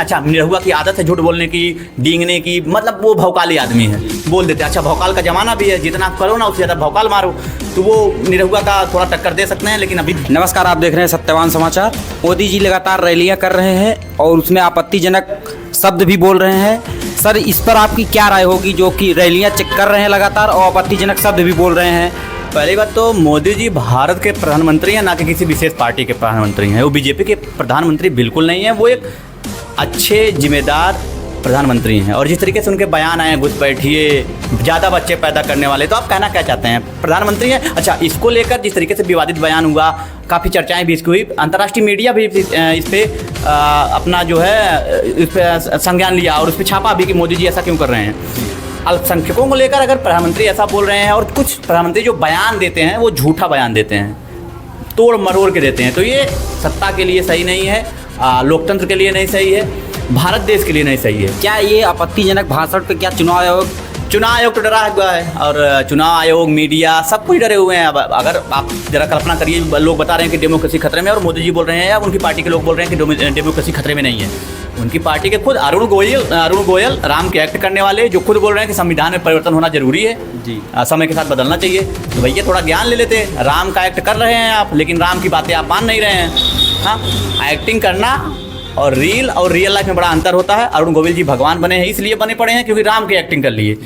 अच्छा निरहुआ की आदत है झूठ बोलने की, डींगने की, मतलब वो भौकाली आदमी है, बोल देते हैं। अच्छा भौकाल का जमाना भी है, जितना करो ना उससे ज़्यादा भौकाल मारो, तो वो निरहुआ का थोड़ा टक्कर दे सकते हैं। लेकिन अभी नमस्कार, आप देख रहे हैं सत्यवान समाचार। मोदी जी लगातार रैलियां कर रहे हैं और उसमें आपत्तिजनक शब्द भी बोल रहे हैं। सर, इस पर आपकी क्या राय होगी, जो कि रैलियां चेक कर रहे हैं लगातार और आपत्तिजनक शब्द भी बोल रहे हैं? पहली बात तो मोदी जी भारत के प्रधानमंत्री हैं, ना कि किसी विशेष पार्टी के प्रधानमंत्री हैं। वो बीजेपी के प्रधानमंत्री बिल्कुल नहीं है, वो एक अच्छे जिम्मेदार प्रधानमंत्री हैं। और जिस तरीके से उनके बयान आए, घुसपैठिए, ज़्यादा बच्चे पैदा करने वाले, तो आप कहना क्या चाहते हैं? प्रधानमंत्री हैं। अच्छा, इसको लेकर जिस तरीके से विवादित बयान हुआ, काफ़ी चर्चाएं भी इसकी हुई, अंतर्राष्ट्रीय मीडिया भी इस पर अपना जो है इस पर संज्ञान लिया और उस पर छापा भी कि मोदी जी ऐसा क्यों कर रहे हैं। अल्पसंख्यकों को लेकर अगर प्रधानमंत्री ऐसा बोल रहे हैं और कुछ प्रधानमंत्री जो बयान देते हैं वो झूठा बयान देते हैं, तोड़ मरोड़ के देते हैं, तो ये सत्ता के लिए सही नहीं है, लोकतंत्र के लिए नहीं सही है, भारत देश के लिए नहीं सही है। क्या ये आपत्तिजनक भाषण पे क्या चुनाव आयोग तो डरा हुआ है और चुनाव आयोग, मीडिया, सब कुछ डरे हुए हैं। अब अगर आप जरा कल्पना करिए, लोग बता रहे हैं कि डेमोक्रेसी खतरे में, और मोदी जी बोल रहे हैं या उनकी पार्टी के लोग बोल रहे हैं कि डेमोक्रेसी खतरे में नहीं है। उनकी पार्टी के खुद अरुण गोयल राम के एक्ट करने वाले, जो खुद बोल रहे हैं कि संविधान में परिवर्तन होना जरूरी है जी, समय के साथ बदलना चाहिए। तो भैया थोड़ा ज्ञान ले लेते। राम का एक्ट कर रहे हैं आप, लेकिन राम की बातें आप मान नहीं रहे हैं। हाँ, एक्टिंग करना और रियल लाइफ में बड़ा अंतर होता है। अरुण गोविल जी भगवान बने हैं, इसलिए बने पड़े हैं क्योंकि राम की एक्टिंग कर लिए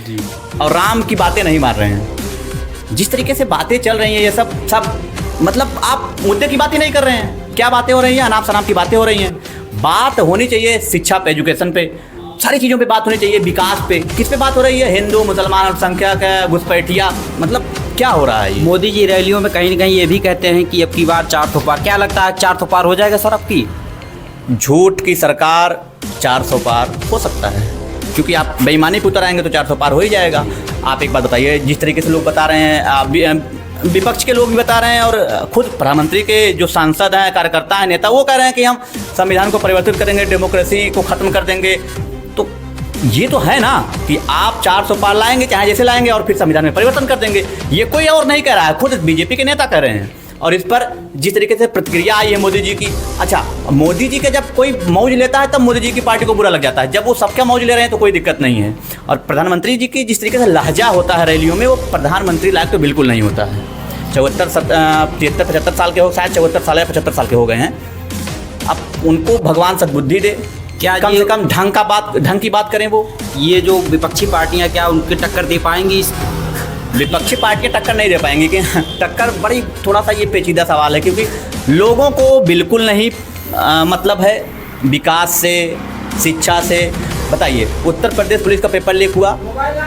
और राम की बातें नहीं मान रहे हैं। जिस तरीके से बातें चल रही हैं ये सब मतलब आप मुद्दे की बातें नहीं कर रहे हैं। क्या बातें हो रही हैं? अनाप शनाप की बातें हो रही हैं। बात होनी चाहिए शिक्षा पे, एजुकेशन पे, सारी चीज़ों पे बात होनी चाहिए, विकास पे। किस पे बात हो रही है? हिंदू, मुसलमान, अल्पसंख्यक, घुसपैठिया, मतलब क्या हो रहा है? मोदी जी रैलियों में कहीं न कहीं ये भी कहते हैं कि अब की बार 400 पार। क्या लगता है 400 पार हो जाएगा सर आपकी? झूठ की सरकार 400 पार हो सकता है, क्योंकि आप बेईमानी पे उतर आएंगे तो 400 पार हो ही जाएगा। आप एक बात बताइए, जिस तरीके से लोग बता रहे हैं, विपक्ष के लोग भी बता रहे हैं और खुद प्रधानमंत्री के जो सांसद हैं, कार्यकर्ता हैं, नेता, वो कह रहे हैं कि हम संविधान को परिवर्तित करेंगे, डेमोक्रेसी को ख़त्म कर देंगे। तो ये तो है ना कि आप 400 पार लाएंगे, चाहे जैसे लाएंगे, और फिर संविधान में परिवर्तन कर देंगे। ये कोई और नहीं कह रहा है, खुद बीजेपी के नेता कह रहे हैं। और इस पर जिस तरीके से प्रतिक्रिया आई है मोदी जी की, अच्छा मोदी जी के जब कोई मौज लेता है तब मोदी जी की पार्टी को बुरा लग जाता है, जब वो सबका मौज ले रहे हैं तो कोई दिक्कत नहीं है। और प्रधानमंत्री जी की जिस तरीके से लहजा होता है रैलियों में, वो प्रधानमंत्री लायक तो बिल्कुल नहीं होता है। 75 साल के हो, शायद 74 साल या 75 साल के हो गए हैं। अब उनको भगवान सद्बुद्धि दे, क्या कम से कम ढंग की बात करें। वो ये जो विपक्षी पार्टियां, क्या उनकी टक्कर दे पाएंगी? विपक्षी पार्टियां टक्कर नहीं दे पाएंगी कि टक्कर बड़ी थोड़ा सा ये पेचीदा सवाल है, क्योंकि लोगों को बिल्कुल नहीं मतलब है विकास से, शिक्षा से। बताइए, उत्तर प्रदेश पुलिस का पेपर लीक हुआ,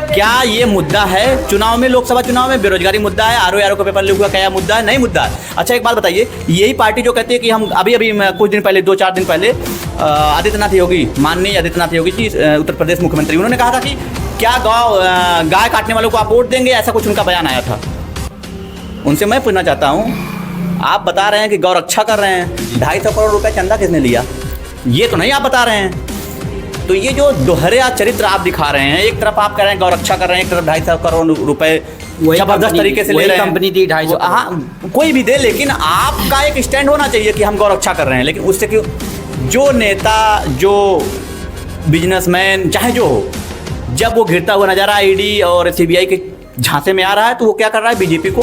क्या ये मुद्दा है? चुनाव में, लोकसभा चुनाव में बेरोजगारी मुद्दा है, आरओ का पेपर लीक हुआ, क्या मुद्दा है? नहीं मुद्दा है। अच्छा एक बात बताइए, यही पार्टी जो कहती है कि हम अभी कुछ दिन पहले, 2-4 दिन पहले आदित्यनाथ योगी, माननीय आदित्यनाथ योगी जी, उत्तर प्रदेश मुख्यमंत्री, उन्होंने कहा था कि क्या गाय काटने वालों को आप वोट देंगे, ऐसा कुछ उनका बयान आया था। उनसे मैं पूछना चाहता हूँ, आप बता रहे हैं कि गौ रक्षा कर रहे हैं, 250 करोड़ रुपए चंदा किसने लिया? ये तो नहीं आप बता रहे हैं। तो ये जो दोहरा चरित्र आप दिखा रहे हैं, एक तरफ आप कह रहे हैं गौ रक्षा कर रहे हैं, एक तरफ 250 करोड़ रुपए जबरदस्त तरीके से ले रहे हैं। कंपनी दी 250। हाँ, कोई भी दे, लेकिन आपका एक स्टैंड होना चाहिए कि हम गौ रक्षा कर रहे हैं। लेकिन उससे क्यों जो नेता, जो बिजनेसमैन, चाहे जो हो, जब वो घिरता हुआ नजर ईडी और सीबीआई के झांसे में आ रहा है, तो वो क्या कर रहा है? बीजेपी को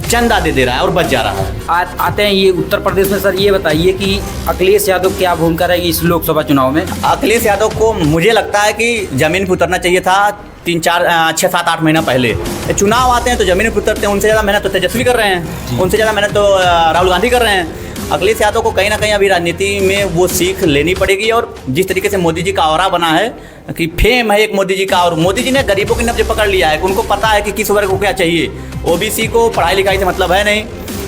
चंदा दे रहा है और बच जा रहा है। आते हैं ये उत्तर प्रदेश में। सर ये बताइए कि अखिलेश यादव क्या भूमिका रहेगी इस लोकसभा चुनाव में? अखिलेश यादव को मुझे लगता है कि ज़मीन पर उतरना चाहिए था 6-7-8 महीना पहले। चुनाव आते हैं तो ज़मीन पर उतरते हैं। उनसे ज़्यादा मेहनत तो तेजस्वी कर रहे हैं, उनसे ज़्यादा मेहनत तो राहुल गांधी कर रहे हैं। अखिलेश यादव को कहीं ना कहीं अभी राजनीति में वो सीख लेनी पड़ेगी। और जिस तरीके से मोदी जी का ऑरा बना है कि फेम है एक मोदी जी का, और मोदी जी ने गरीबों की नब्ज पकड़ लिया है, उनको पता है कि किस वर्ग को क्या चाहिए। ओबीसी को पढ़ाई लिखाई से मतलब है नहीं,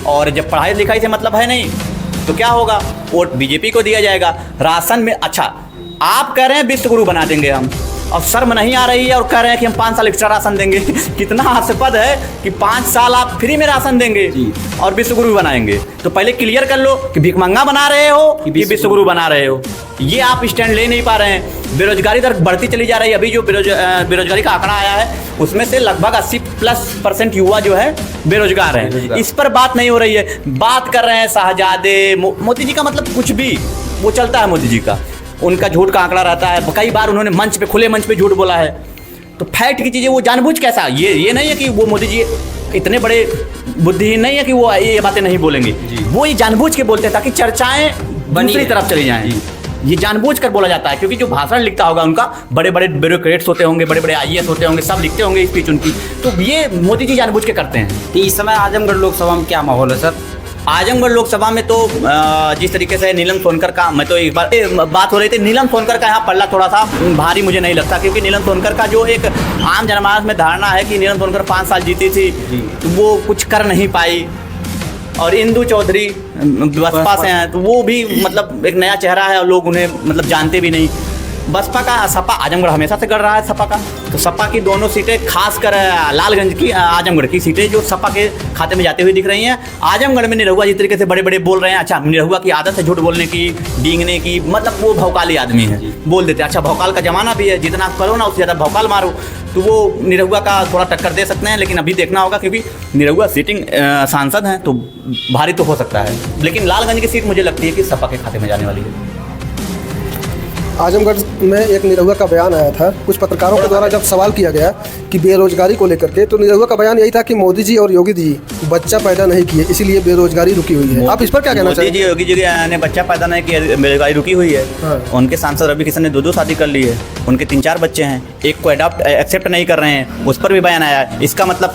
और जब पढ़ाई लिखाई से मतलब है नहीं तो क्या होगा? वोट बीजेपी को दिया जाएगा। राशन में, अच्छा आप कह रहे हैं विश्वगुरु बना देंगे हम, और शर्म नहीं आ रही है और कह रहे हैं कि हम 5 साल एक्स्ट्रा राशन देंगे। कितना हास्यास्पद है कि 5 साल आप फ्री में राशन देंगे और विश्वगुरु बनाएंगे। तो पहले क्लियर कर लो कि भिखमंगा बना रहे हो कि विश्वगुरु बना रहे हो। ये आप स्टैंड ले नहीं पा रहे हैं। बेरोजगारी दर बढ़ती चली जा रही है। अभी जो बेरोजगारी का आंकड़ा आया है उसमें से लगभग 80+ % युवा जो है बेरोजगार हैं। इस पर बात नहीं हो रही है। बात कर रहे हैं शाहजादे मोदी जी का, मतलब कुछ भी वो चलता है मोदी जी का। उनका झूठ का आंकड़ा रहता है। कई बार उन्होंने मंच पे, खुले मंच पे झूठ बोला है। तो फैक्ट की चीज़ें वो जानबूझ कैसा, ये नहीं है कि वो मोदी जी इतने बड़े बुद्धिहीन नहीं है कि वो ये बातें नहीं बोलेंगे। वो ये जानबूझ के बोलते हैं ताकि चर्चाएं दूसरी तरफ चली जाएं। ये जानबूझ कर बोला जाता है, क्योंकि जो भाषण लिखता होगा उनका, बड़े बड़े ब्यूरोक्रेट्स होते होंगे, बड़े बड़े IAS होते होंगे, सब लिखते होंगे स्पीच उनकी, तो ये मोदी जी जानबूझ के करते हैं। तो इस समय आजमगढ़ लोकसभा में क्या माहौल है सर? आजमगढ़ लोकसभा में तो जिस तरीके से नीलम सोनकर का, मैं तो एक बार बात हो रही थी, नीलम सोनकर का यहाँ पल्ला थोड़ा सा भारी मुझे नहीं लगता, क्योंकि नीलम सोनकर का जो एक आम जनमानस में धारणा है कि नीलम सोनकर 5 साल जीती थी, तो वो कुछ कर नहीं पाई। और इंदू चौधरी बसपा से हैं, तो वो भी मतलब एक नया चेहरा है और लोग उन्हें मतलब जानते भी नहीं। बसपा का, सपा आजमगढ़ हमेशा से गढ़ रहा है सपा का, तो सपा की दोनों सीटें, खासकर लालगंज की, आजमगढ़ की सीटें जो सपा के खाते में जाती हुई दिख रही हैं। आजमगढ़ में निरहुआ जिस तरीके से बड़े बड़े बोल रहे हैं, अच्छा निरहुआ की आदत है झूठ बोलने की, डींगने की, मतलब वो भौकाली आदमी है, बोल देते हैं। अच्छा भौकाल का जमाना भी है, जितना करो ना उससे ज़्यादा भौकाल मारो, तो वो निरहुआ का थोड़ा टक्कर दे सकते हैं। लेकिन अभी देखना होगा, क्योंकि निरहुआ सिटिंग सांसद हैं, तो भारी तो हो सकता है। लेकिन लालगंज की सीट मुझे लगती है कि सपा के खाते में जाने वाली है। आजमगढ़ में एक निरहुआ का बयान आया था, कुछ पत्रकारों के द्वारा जब सवाल किया गया कि बेरोजगारी को लेकर के, तो निरहुआ का बयान यही था कि मोदी जी और योगी जी बच्चा पैदा नहीं किए, इसीलिए बेरोजगारी रुकी हुई है। आप इस पर क्या कहना चाहेंगे? मोदी जी, योगी जी ने बच्चा पैदा नहीं किया, बेरोजगारी रुकी हुई है। हाँ। उनके सांसद रवि किशन ने 2 शादी कर ली है, उनके 3-4 बच्चे हैं, एक को एक्सेप्ट नहीं कर रहे हैं, उस पर भी बयान आया है। इसका मतलब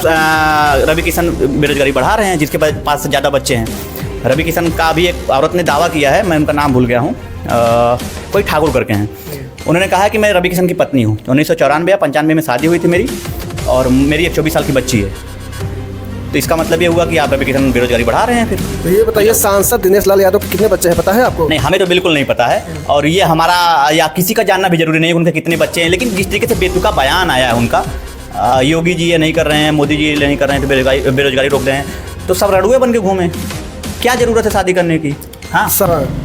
रवि किशन बेरोजगारी बढ़ा रहे हैं, जिसके पास ज़्यादा बच्चे हैं। रवि किशन का भी एक औरत ने दावा किया है, मैं उनका नाम भूल गया हूँ, कोई ठाकुर करके हैं। उन्होंने कहा है कि मैं रवि किशन की पत्नी हूँ। 1994 या 95 में शादी हुई थी मेरी, और मेरी एक 24 साल की बच्ची है। तो इसका मतलब ये हुआ कि आप रवि किशन बेरोजगारी बढ़ा रहे हैं। फिर तो ये बताइए, सांसद दिनेश लाल यादव के कितने बच्चे हैं, पता है आपको? नहीं, हमें तो बिल्कुल नहीं पता है, और ये हमारा या किसी का जानना भी जरूरी नहीं है उनके कितने बच्चे हैं। लेकिन जिस तरीके से बेतुका बयान आया है उनका, योगी जी ये नहीं कर रहे हैं, मोदी जी ये नहीं कर रहे हैं, तो बेरोजगारी रोक रहे हैं, तो सब रड़ुए बन के घूमें, क्या जरूरत है शादी करने की? हाँ,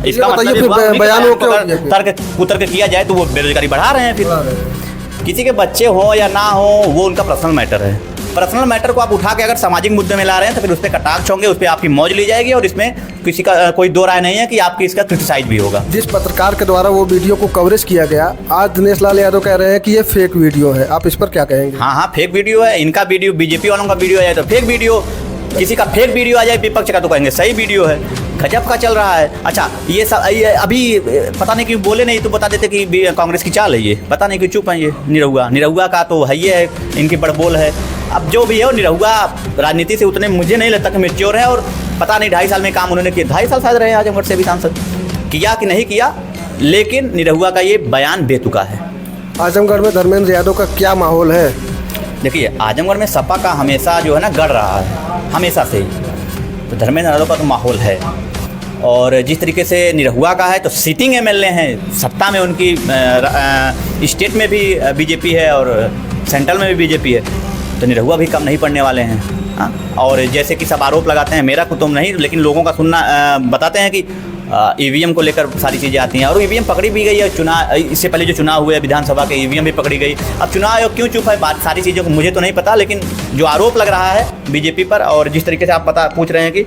इसका मतलब फिर बयानों को तर्क कुतर्क किया जाए तो वो बेरोजगारी बढ़ा रहे हैं। फिर किसी के बच्चे हो या ना हो, वो उनका पर्सनल मैटर है। पर्सनल मैटर को आप उठा के अगर सामाजिक मुद्दे में ला रहे हैं, तो फिर उस पर कटाक्ष होंगे, उस पर आपकी मौज ली जाएगी, और इसमें किसी का कोई दो राय नहीं है कि आपकी इसका क्रिटिसाइज भी होगा। जिस पत्रकार के द्वारा वो वीडियो को कवरेज किया गया, आज दिनेश लाल यादव कह रहे हैं कि ये फेक वीडियो है, आप इस पर क्या कहेंगे? हाँ, फेक वीडियो है। इनका वीडियो, बीजेपी वालों का वीडियो है तो फेक वीडियो, किसी का फेक वीडियो आ जाए विपक्ष का तो कहेंगे सही वीडियो है। गजब का चल रहा है। अच्छा, ये अभी पता नहीं क्यों बोले नहीं, तो बता देते कि कांग्रेस की चाल है ये, पता नहीं क्यों चुप है ये। निरहुआ का तो है, ये है इनकी बड़बोल है। अब जो भी है, निरहुआ राजनीति से उतने मुझे नहीं लगता कि मैच्योर है, और पता नहीं 2.5 साल में काम उन्होंने किया। 2.5 साल शायद रहे आजमगढ़ से भी सांसद, किया कि नहीं किया, लेकिन निरहुआ का ये बयान बेतुका है। आजमगढ़ में धर्मेंद्र यादव का क्या माहौल है? देखिए, आजमगढ़ में सपा का हमेशा जो है ना गढ़ रहा है, हमेशा से ही। तो धर्मेंद्र यादव का तो माहौल है, और जिस तरीके से निरहुआ का है, तो सिटिंग MLA हैं, सत्ता में उनकी स्टेट में भी बीजेपी है और सेंट्रल में भी बीजेपी है, तो निरहुआ भी कम नहीं पड़ने वाले हैं। हाँ, और जैसे कि सब आरोप लगाते हैं, मेरा कुतुब नहीं, लेकिन लोगों का सुनना बताते हैं कि EVM को लेकर सारी चीज़ें आती हैं, और EVM पकड़ी भी गई है। चुनाव, इससे पहले जो चुनाव हुए विधानसभा के, EVM भी पकड़ी गई। अब चुनाव आयोग क्यों चुप है, बात सारी चीज़ों को मुझे तो नहीं पता, लेकिन जो आरोप लग रहा है बीजेपी पर, और जिस तरीके से आप पूछ रहे हैं कि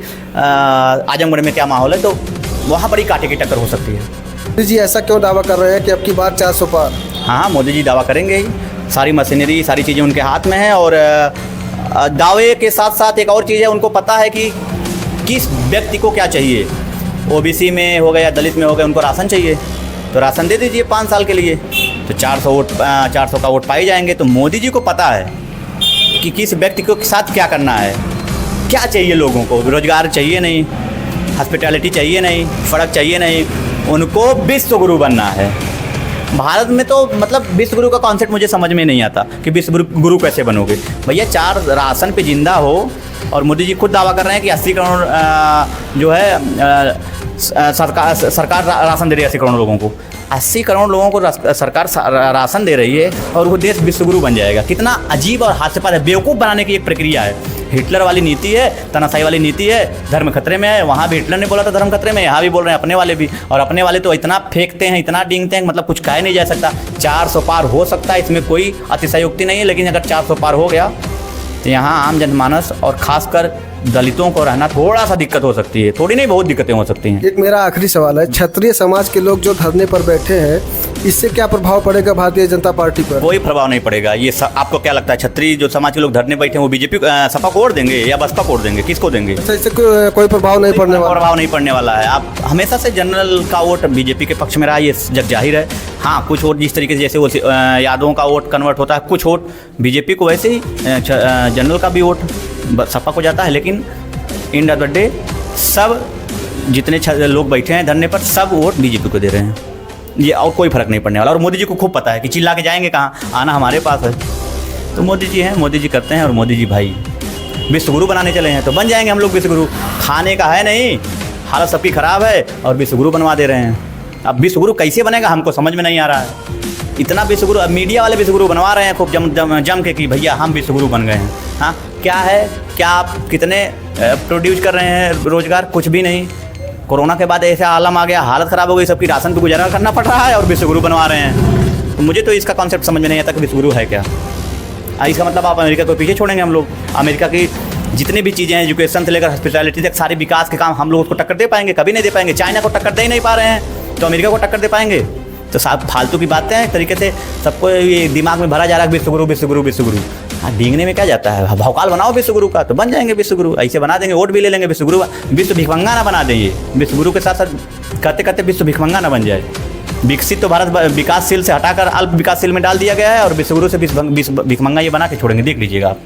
आजमगढ़ में क्या माहौल है, तो वहाँ बड़ी कांटे की टक्कर हो सकती है। मोदी जी ऐसा क्यों दावा कर रहे हैं कि अब की बार 400 पार? हाँ, मोदी जी दावा करेंगे ही, सारी मशीनरी, सारी चीज़ें उनके हाथ में है। और दावे के साथ साथ एक और चीज़ है, उनको पता है कि किस व्यक्ति को क्या चाहिए। OBC में हो गया, दलित में हो गया, उनको राशन चाहिए, तो राशन दे दीजिए 5 साल के लिए, तो 400 का वोट पाए जाएंगे। तो मोदी जी को पता है कि किस व्यक्ति को साथ क्या करना है, क्या चाहिए लोगों को। रोजगार चाहिए नहीं, हॉस्पिटैलिटी चाहिए नहीं, सड़क चाहिए नहीं, उनको विश्व गुरु बनना है। भारत में तो मतलब विश्व गुरु का कॉन्सेप्ट मुझे समझ में नहीं आता कि विश्व गुरु कैसे बनोगे भैया। 4 राशन पे जिंदा हो, और मोदी जी खुद दावा कर रहे हैं कि 80 करोड़ जो है सरकार राशन दे रही है 80 करोड़ लोगों को। 80 करोड़ लोगों को सरकार राशन दे रही है, और वो देश विश्वगुरु बन जाएगा। कितना अजीब और हास्यास्पद है, बेवकूफ़ बनाने की एक प्रक्रिया है। हिटलर वाली नीति है, तानाशाही वाली नीति है, धर्म खतरे में है। वहाँ भी हिटलर ने बोला था धर्म खतरे में, यहाँ भी बोल रहे हैं अपने वाले भी। और अपने वाले तो इतना फेंकते हैं, इतना डींगते हैं, मतलब कुछ कहा नहीं जा सकता। 400 पार हो सकता है, इसमें कोई अतिशयोक्ति नहीं है, लेकिन अगर 400 पार हो गया तो यहाँ आम जनमानस और ख़ासकर दलितों को रहना थोड़ा सा दिक्कत हो सकती है, थोड़ी नहीं बहुत दिक्कतें हो सकती हैं। एक मेरा आखिरी सवाल है, क्षत्रिय समाज के लोग जो धरने पर बैठे हैं, इससे क्या प्रभाव पड़ेगा भारतीय जनता पार्टी पर? कोई प्रभाव नहीं पड़ेगा। ये आपको क्या लगता है, क्षत्रिय जो समाज के लोग धरने बैठे हैं वो बीजेपी सपा को वोट देंगे या बसपा को वोट देंगे, किसको देंगे? अच्छा, इससे कोई प्रभाव नहीं पड़ने वाला? प्रभाव नहीं पड़ने वाला है। आप हमेशा से जनरल का वोट बीजेपी के पक्ष में रहा, ये जग जाहिर है। हाँ, कुछ वोट जिस तरीके से जैसे वो यादवों का वोट कन्वर्ट होता है, कुछ वोट बीजेपी को, वैसे ही जनरल का भी वोट सपा को जाता है। लेकिन एंड ऑफ द डे सब जितने लोग बैठे हैं धरने पर, सब वोट बीजेपी को दे रहे हैं। ये और कोई फर्क नहीं पड़ने वाला। और मोदी जी को खूब पता है कि चिल्ला के जाएंगे कहाँ, आना हमारे पास है। तो मोदी जी हैं, मोदी जी करते हैं। और मोदी जी भाई विश्वगुरु बनाने चले हैं, तो बन जाएंगे हम लोग विश्वगुरु। खाने का है नहीं, हालत सबकी ख़राब है और विश्वगुरु बनवा दे रहे हैं। अब विश्वगुरु कैसे बनेगा हमको समझ में नहीं आ रहा है। इतना विश्वगुरु, अब मीडिया वाले विश्वगुरु बनवा रहे हैं खूब जम के कि भैया हम विश्वगुरु बन गए हैं। हाँ, क्या है, क्या आप कितने प्रोड्यूस कर रहे हैं रोजगार? कुछ भी नहीं। कोरोना के बाद ऐसा आलम आ गया, हालत ख़राब हो गई, सबकी राशन पे गुजारा करना पड़ रहा है और विश्वगुरु बनवा रहे हैं। तो मुझे तो इसका कॉन्सेप्ट समझ में नहीं आता कि विश्वगुरु है क्या। इसका मतलब आप अमेरिका को पीछे छोड़ेंगे हम लोग? अमेरिका की जितनी भी चीज़ें हैं, एजुकेशन से लेकर हॉस्पिटैलिटी तक, सारे विकास के काम हम लोग उसको टक्कर दे पाएंगे? कभी नहीं दे पाएंगे। चाइना को टक्कर दे ही नहीं पा रहे हैं, तो अमेरिका को टक्कर दे पाएंगे? तो साहब फालतू की बातें हैं। एक तरीके से सबको ये दिमाग में भरा जा रहा है विश्वगुरु विश्वगुरु विश्वगुरु। हाँ, डींगने में क्या जाता है, भौकाल बनाओ विश्वगुरु का, तो बन जाएंगे विश्वगुरु। ऐसे बना देंगे, वोट भी ले लेंगे विश्वगुरु। विश्व भिखमंगा ना बना देंगे विश्वगुरु के साथ साथ, करते करते विश्व भिखमंगा ना बन जाए। विकसित तो भारत विकासशील से हटाकर अल्प विकासशील में डाल दिया गया है, और विश्वगुरु से भिखमंगा ये बना के छोड़ेंगे, देख लीजिएगा आप।